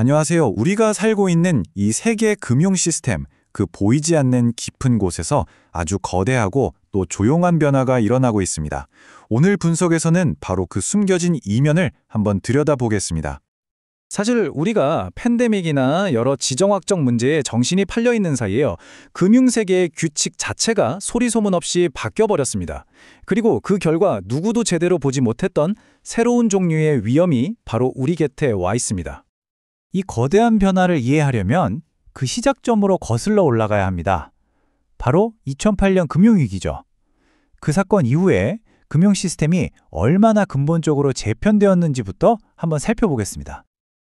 안녕하세요. 우리가 살고 있는 이 세계 금융 시스템, 그 보이지 않는 깊은 곳에서 아주 거대하고 또 조용한 변화가 일어나고 있습니다. 오늘 분석에서는 바로 그 숨겨진 이면을 한번 들여다보겠습니다. 사실 우리가 팬데믹이나 여러 지정학적 문제에 정신이 팔려 있는 사이에요. 금융세계의 규칙 자체가 소리소문 없이 바뀌어버렸습니다. 그리고 그 결과 누구도 제대로 보지 못했던 새로운 종류의 위험이 바로 우리 곁에 와 있습니다. 이 거대한 변화를 이해하려면 그 시작점으로 거슬러 올라가야 합니다. 바로 2008년 금융위기죠. 그 사건 이후에 금융 시스템이 얼마나 근본적으로 재편되었는지부터 한번 살펴보겠습니다.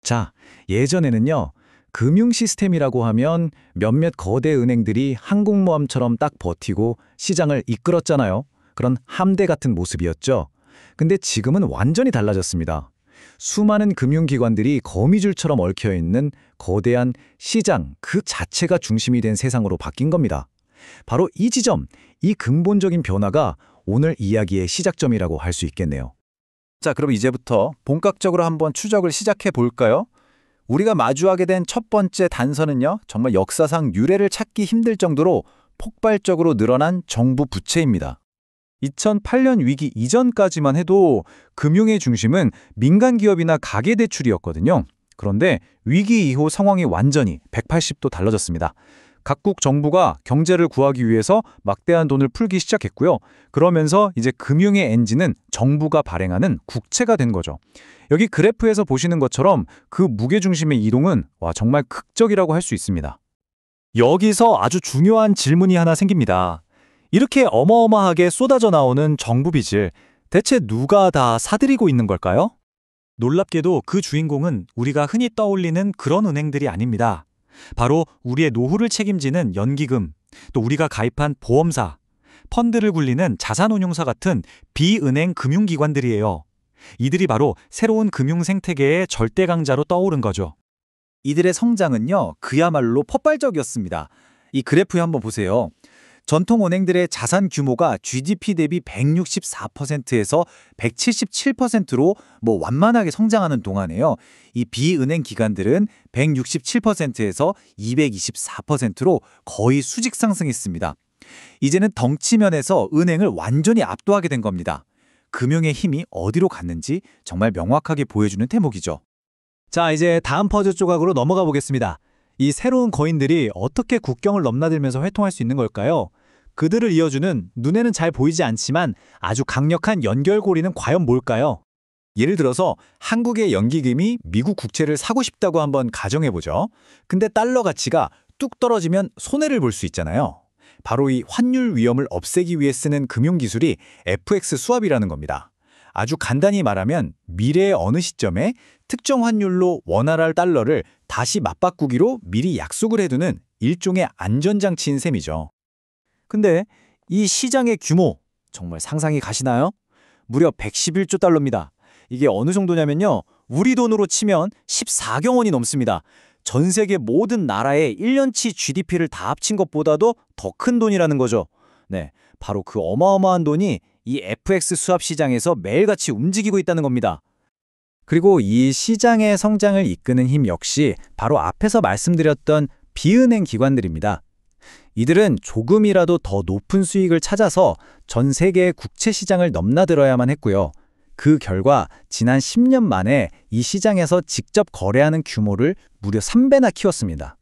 자, 예전에는요, 금융 시스템이라고 하면 몇몇 거대 은행들이 한국모함처럼 딱 버티고 시장을 이끌었잖아요. 그런 함대 같은 모습이었죠. 근데 지금은 완전히 달라졌습니다. 수많은 금융기관들이 거미줄처럼 얽혀있는 거대한 시장 그 자체가 중심이 된 세상으로 바뀐 겁니다. 바로 이 지점, 이 근본적인 변화가 오늘 이야기의 시작점이라고 할 수 있겠네요. 자, 그럼 이제부터 본격적으로 한번 추적을 시작해 볼까요? 우리가 마주하게 된 첫 번째 단서는요, 정말 역사상 유례를 찾기 힘들 정도로 폭발적으로 늘어난 정부 부채입니다. 2008년 위기 이전까지만 해도 금융의 중심은 민간 기업이나 가계 대출이었거든요. 그런데 위기 이후 상황이 완전히 180도 달라졌습니다. 각국 정부가 경제를 구하기 위해서 막대한 돈을 풀기 시작했고요. 그러면서 이제 금융의 엔진은 정부가 발행하는 국채가 된 거죠. 여기 그래프에서 보시는 것처럼 그 무게중심의 이동은 정말 극적이라고 할 수 있습니다. 여기서 아주 중요한 질문이 하나 생깁니다. 이렇게 어마어마하게 쏟아져 나오는 정부 빚을 대체 누가 다 사들이고 있는 걸까요? 놀랍게도 그 주인공은 우리가 흔히 떠올리는 그런 은행들이 아닙니다. 바로 우리의 노후를 책임지는 연기금, 또 우리가 가입한 보험사, 펀드를 굴리는 자산운용사 같은 비은행 금융기관들이에요. 이들이 바로 새로운 금융 생태계의 절대 강자로 떠오른 거죠. 이들의 성장은요, 그야말로 폭발적이었습니다. 이 그래프에 한번 보세요. 전통 은행들의 자산 규모가 GDP 대비 164%에서 177%로 완만하게 성장하는 동안에요. 이 비은행 기관들은 167%에서 224%로 거의 수직 상승했습니다. 이제는 덩치면에서 은행을 완전히 압도하게 된 겁니다. 금융의 힘이 어디로 갔는지 정말 명확하게 보여주는 대목이죠. 자, 이제 다음 퍼즐 조각으로 넘어가 보겠습니다. 이 새로운 거인들이 어떻게 국경을 넘나들면서 회통할 수 있는 걸까요? 그들을 이어주는 눈에는 잘 보이지 않지만 아주 강력한 연결고리는 과연 뭘까요? 예를 들어서 한국의 연기금이 미국 국채를 사고 싶다고 한번 가정해보죠. 근데 달러 가치가 뚝 떨어지면 손해를 볼 수 있잖아요. 바로 이 환율 위험을 없애기 위해 쓰는 금융기술이 FX 스왑이라는 겁니다. 아주 간단히 말하면 미래의 어느 시점에 특정 환율로 원화랄 달러를 다시 맞바꾸기로 미리 약속을 해두는 일종의 안전장치인 셈이죠. 근데 이 시장의 규모 정말 상상이 가시나요? 무려 111조 달러입니다. 이게 어느 정도냐면요, 우리 돈으로 치면 14경 원이 넘습니다. 전 세계 모든 나라의 1년치 GDP를 다 합친 것보다도 더 큰 돈이라는 거죠. 네, 바로 그 어마어마한 돈이 이 FX 스왑 시장에서 매일같이 움직이고 있다는 겁니다. 그리고 이 시장의 성장을 이끄는 힘 역시 바로 앞에서 말씀드렸던 비은행 기관들입니다. 이들은 조금이라도 더 높은 수익을 찾아서 전 세계의 국채 시장을 넘나들어야만 했고요. 그 결과 지난 10년 만에 이 시장에서 직접 거래하는 규모를 무려 3배나 키웠습니다.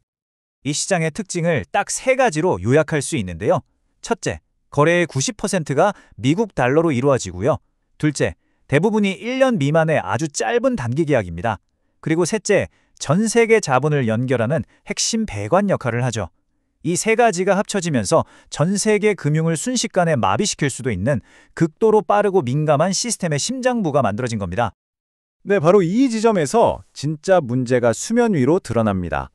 이 시장의 특징을 딱 3가지로 요약할 수 있는데요. 첫째, 거래의 90%가 미국 달러로 이루어지고요. 둘째, 대부분이 1년 미만의 아주 짧은 단기 계약입니다. 그리고 셋째, 전 세계 자본을 연결하는 핵심 배관 역할을 하죠. 이 3가지가 합쳐지면서 전 세계 금융을 순식간에 마비시킬 수도 있는 극도로 빠르고 민감한 시스템의 심장부가 만들어진 겁니다. 네, 바로 이 지점에서 진짜 문제가 수면 위로 드러납니다.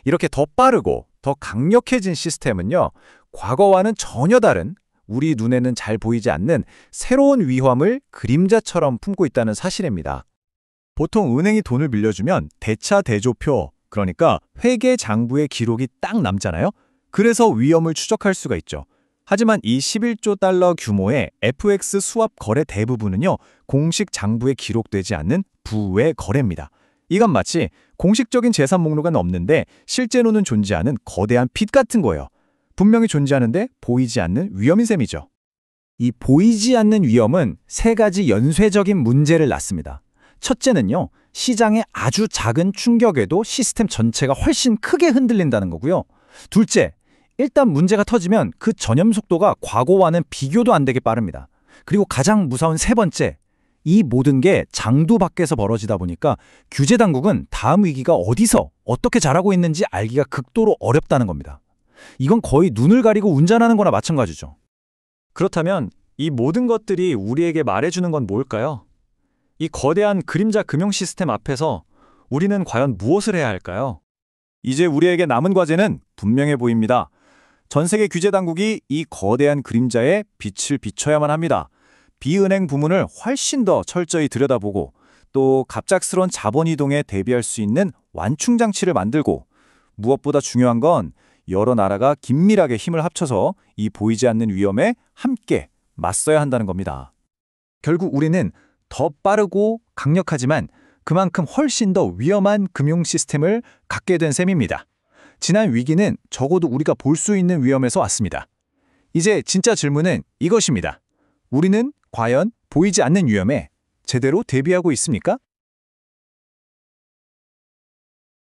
이렇게 더 빠르고 더 강력해진 시스템은요, 과거와는 전혀 다른 우리 눈에는 잘 보이지 않는 새로운 위험을 그림자처럼 품고 있다는 사실입니다. 보통 은행이 돈을 빌려주면 대차대조표, 그러니까 회계장부의 기록이 딱 남잖아요. 그래서 위험을 추적할 수가 있죠. 하지만 이 11조 달러 규모의 FX 스왑 거래 대부분은요, 공식 장부에 기록되지 않는 부의 거래입니다. 이건 마치 공식적인 재산 목록은 없는데 실제로는 존재하는 거대한 빚 같은 거예요. 분명히 존재하는데 보이지 않는 위험인 셈이죠. 이 보이지 않는 위험은 세 가지 연쇄적인 문제를 낳습니다. 첫째는요, 시장의 아주 작은 충격에도 시스템 전체가 훨씬 크게 흔들린다는 거고요. 둘째, 일단 문제가 터지면 그 전염 속도가 과거와는 비교도 안 되게 빠릅니다. 그리고 가장 무서운 세 번째, 이 모든 게 장도 밖에서 벌어지다 보니까 규제 당국은 다음 위기가 어디서 어떻게 자라고 있는지 알기가 극도로 어렵다는 겁니다. 이건 거의 눈을 가리고 운전하는 거나 마찬가지죠. 그렇다면 이 모든 것들이 우리에게 말해주는 건 뭘까요? 이 거대한 그림자 금융 시스템 앞에서 우리는 과연 무엇을 해야 할까요? 이제 우리에게 남은 과제는 분명해 보입니다. 전 세계 규제 당국이 이 거대한 그림자에 빛을 비춰야만 합니다. 비은행 부문을 훨씬 더 철저히 들여다보고 또 갑작스러운 자본 이동에 대비할 수 있는 완충 장치를 만들고 무엇보다 중요한 건 여러 나라가 긴밀하게 힘을 합쳐서 이 보이지 않는 위험에 함께 맞서야 한다는 겁니다. 결국 우리는 더 빠르고 강력하지만 그만큼 훨씬 더 위험한 금융 시스템을 갖게 된 셈입니다. 지난 위기는 적어도 우리가 볼 수 있는 위험에서 왔습니다. 이제 진짜 질문은 이것입니다. 우리는 과연 보이지 않는 위험에 제대로 대비하고 있습니까?